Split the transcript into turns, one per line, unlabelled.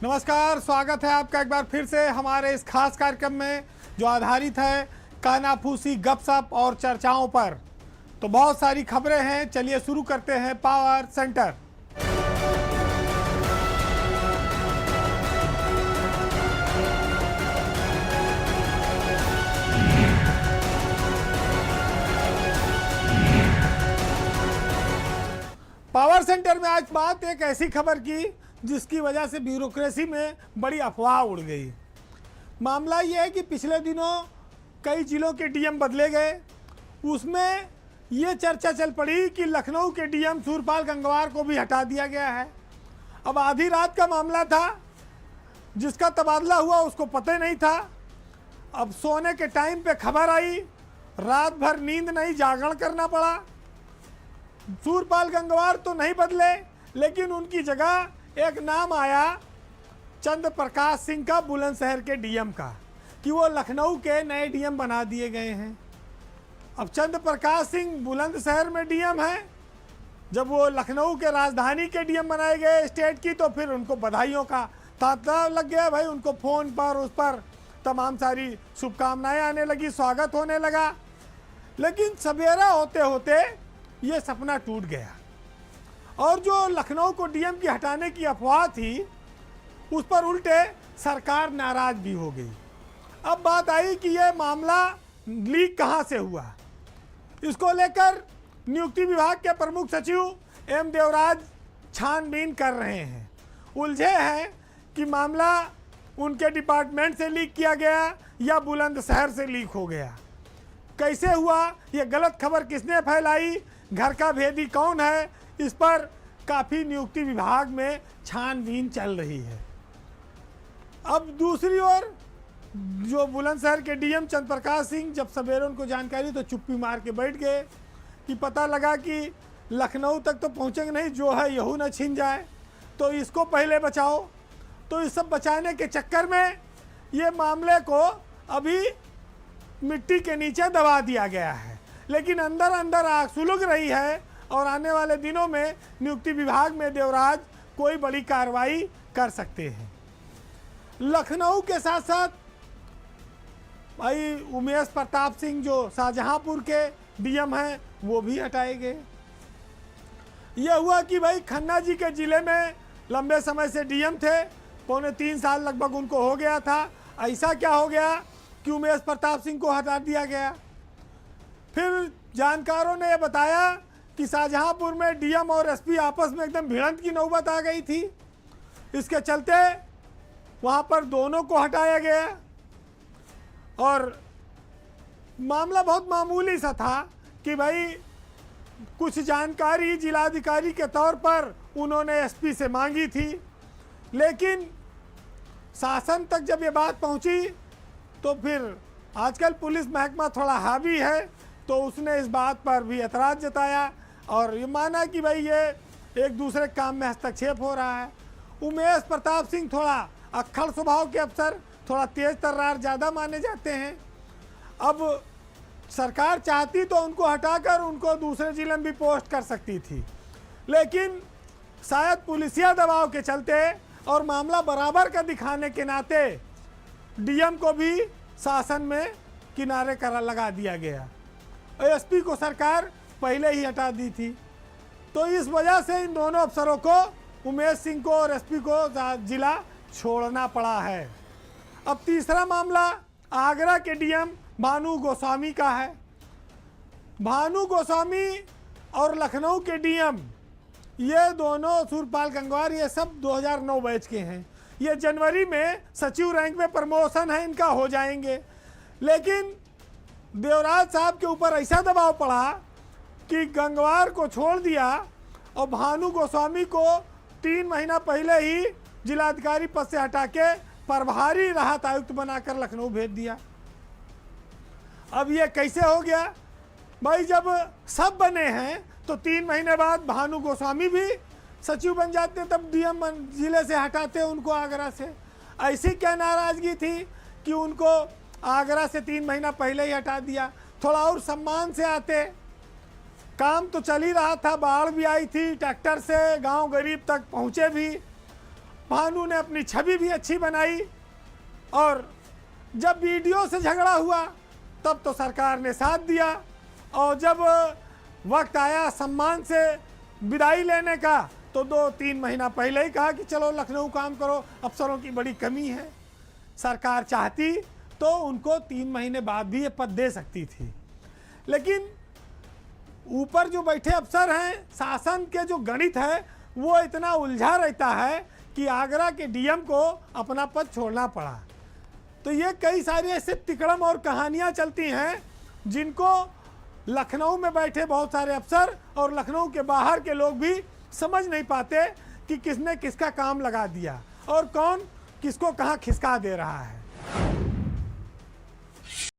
नमस्कार, स्वागत है आपका एक बार फिर से हमारे इस खास कार्यक्रम में जो आधारित है कानाफूसी गपशप और चर्चाओं पर। तो बहुत सारी खबरें हैं, चलिए शुरू करते हैं पावर सेंटर। पावर सेंटर में आज बात एक ऐसी खबर की जिसकी वजह से ब्यूरोक्रेसी में बड़ी अफवाह उड़ गई। मामला ये है कि पिछले दिनों कई जिलों के डीएम बदले गए। उसमें ये चर्चा चल पड़ी कि लखनऊ के डीएम सूरपाल गंगवार को भी हटा दिया गया है। अब आधी रात का मामला था, जिसका तबादला हुआ उसको पता नहीं था। अब सोने के टाइम पे खबर आई, रात भर नींद नहीं, जागरण करना पड़ा। सूरपाल गंगवार तो नहीं बदले, लेकिन उनकी जगह एक नाम आया चंद्र प्रकाश सिंह का, बुलंदशहर के डीएम का, कि वो लखनऊ के नए डीएम बना दिए गए हैं। अब चंद्र प्रकाश सिंह बुलंदशहर में डीएम है, जब वो लखनऊ के राजधानी के डीएम बनाए गए स्टेट की, तो फिर उनको बधाइयों का तांता लग गया भाई। उनको फ़ोन पर उस पर तमाम सारी शुभकामनाएं आने लगी, स्वागत होने लगा। लेकिन सवेरा होते होते ये सपना टूट गया और जो लखनऊ को डीएम की हटाने की अफवाह थी उस पर उल्टे सरकार नाराज भी हो गई। अब बात आई कि यह मामला लीक कहां से हुआ। इसको लेकर नियुक्ति विभाग के प्रमुख सचिव एम देवराज छानबीन कर रहे हैं। उलझे हैं कि मामला उनके डिपार्टमेंट से लीक किया गया या बुलंदशहर से लीक हो गया। कैसे हुआ, यह गलत खबर किसने फैलाई, घर का भेदी कौन है, इस पर काफ़ी नियुक्ति विभाग में छानबीन चल रही है। अब दूसरी ओर जो बुलंदशहर के डीएम चंद्र प्रकाश सिंह, जब सवेरे उनको जानकारी तो चुप्पी मार के बैठ गए कि पता लगा कि लखनऊ तक तो पहुँचेंगे नहीं, जो है यहू न छिन जाए, तो इसको पहले बचाओ। तो इस सब बचाने के चक्कर में ये मामले को अभी मिट्टी के नीचे दबा दिया गया है, लेकिन अंदर अंदर आग सुलग रही है और आने वाले दिनों में नियुक्ति विभाग में देवराज कोई बड़ी कार्रवाई कर सकते हैं। लखनऊ के साथ साथ भाई उमेश प्रताप सिंह जो शाहजहांपुर के डीएम हैं वो भी हटाए गए। यह हुआ कि भाई खन्ना जी के ज़िले में लंबे समय से डीएम थे, 3.25 साल लगभग उनको हो गया था। ऐसा क्या हो गया कि उमेश प्रताप सिंह को हटा दिया गया। फिर जानकारों ने यह बताया कि शाहजहांपुर में डीएम और एसपी आपस में एकदम भिड़ंत की नौबत आ गई थी। इसके चलते वहां पर दोनों को हटाया गया और मामला बहुत मामूली सा था कि भाई कुछ जानकारी जिलाधिकारी के तौर पर उन्होंने एसपी से मांगी थी, लेकिन शासन तक जब ये बात पहुंची तो फिर आजकल पुलिस महकमा थोड़ा हावी है, तो उसने इस बात पर भी एतराज़ जताया और ये माना कि भाई ये एक दूसरे काम में हस्तक्षेप हो रहा है। उमेश प्रताप सिंह थोड़ा अक्खड़ स्वभाव के अफसर, थोड़ा तेज तर्रार ज़्यादा माने जाते हैं। अब सरकार चाहती तो उनको हटाकर उनको दूसरे जिले में भी पोस्ट कर सकती थी, लेकिन शायद पुलिसिया दबाव के चलते और मामला बराबर का दिखाने के नाते डीएम को भी शासन में किनारे करा लगा दिया गया। एसपी को सरकार पहले ही हटा दी थी, तो इस वजह से इन दोनों अफसरों को, उमेश सिंह को और एसपी को, जिला छोड़ना पड़ा है। अब तीसरा मामला आगरा के डीएम भानु गोस्वामी का है। भानु गोस्वामी और लखनऊ के डीएम ये दोनों सूरपाल गंगवार, ये सब 2009 बैच के हैं। ये जनवरी में सचिव रैंक में प्रमोशन है, इनका हो जाएंगे। लेकिन देवराज साहब के ऊपर ऐसा दबाव पड़ा कि गंगवार को छोड़ दिया और भानु गोस्वामी को 3 महीना पहले ही जिलाधिकारी पद से हटा के प्रभारी राहत आयुक्त बनाकर लखनऊ भेज दिया। अब ये कैसे हो गया भाई, जब सब बने हैं तो 3 महीने बाद भानु गोस्वामी भी सचिव बन जाते, तब डीएम जिले से हटाते उनको आगरा से। ऐसी क्या नाराजगी थी कि उनको आगरा से 3 महीना पहले ही हटा दिया। थोड़ा और सम्मान से आते, काम तो चल ही रहा था, बाढ़ भी आई थी, ट्रैक्टर से गांव गरीब तक पहुंचे भी, भानु ने अपनी छवि भी अच्छी बनाई, और जब वीडियो से झगड़ा हुआ तब तो सरकार ने साथ दिया, और जब वक्त आया सम्मान से विदाई लेने का तो 2-3 महीना पहले ही कहा कि चलो लखनऊ काम करो, अफसरों की बड़ी कमी है। सरकार चाहती तो उनको 3 महीने बाद भी ये पद दे सकती थी, लेकिन ऊपर जो बैठे अफसर हैं, शासन के जो गणित है वो इतना उलझा रहता है कि आगरा के डीएम को अपना पद छोड़ना पड़ा। तो ये कई सारी ऐसे तिकड़म और कहानियां चलती हैं जिनको लखनऊ में बैठे बहुत सारे अफसर और लखनऊ के बाहर के लोग भी समझ नहीं पाते कि किसने किसका काम लगा दिया और कौन किसको कहाँ खिसका दे रहा है।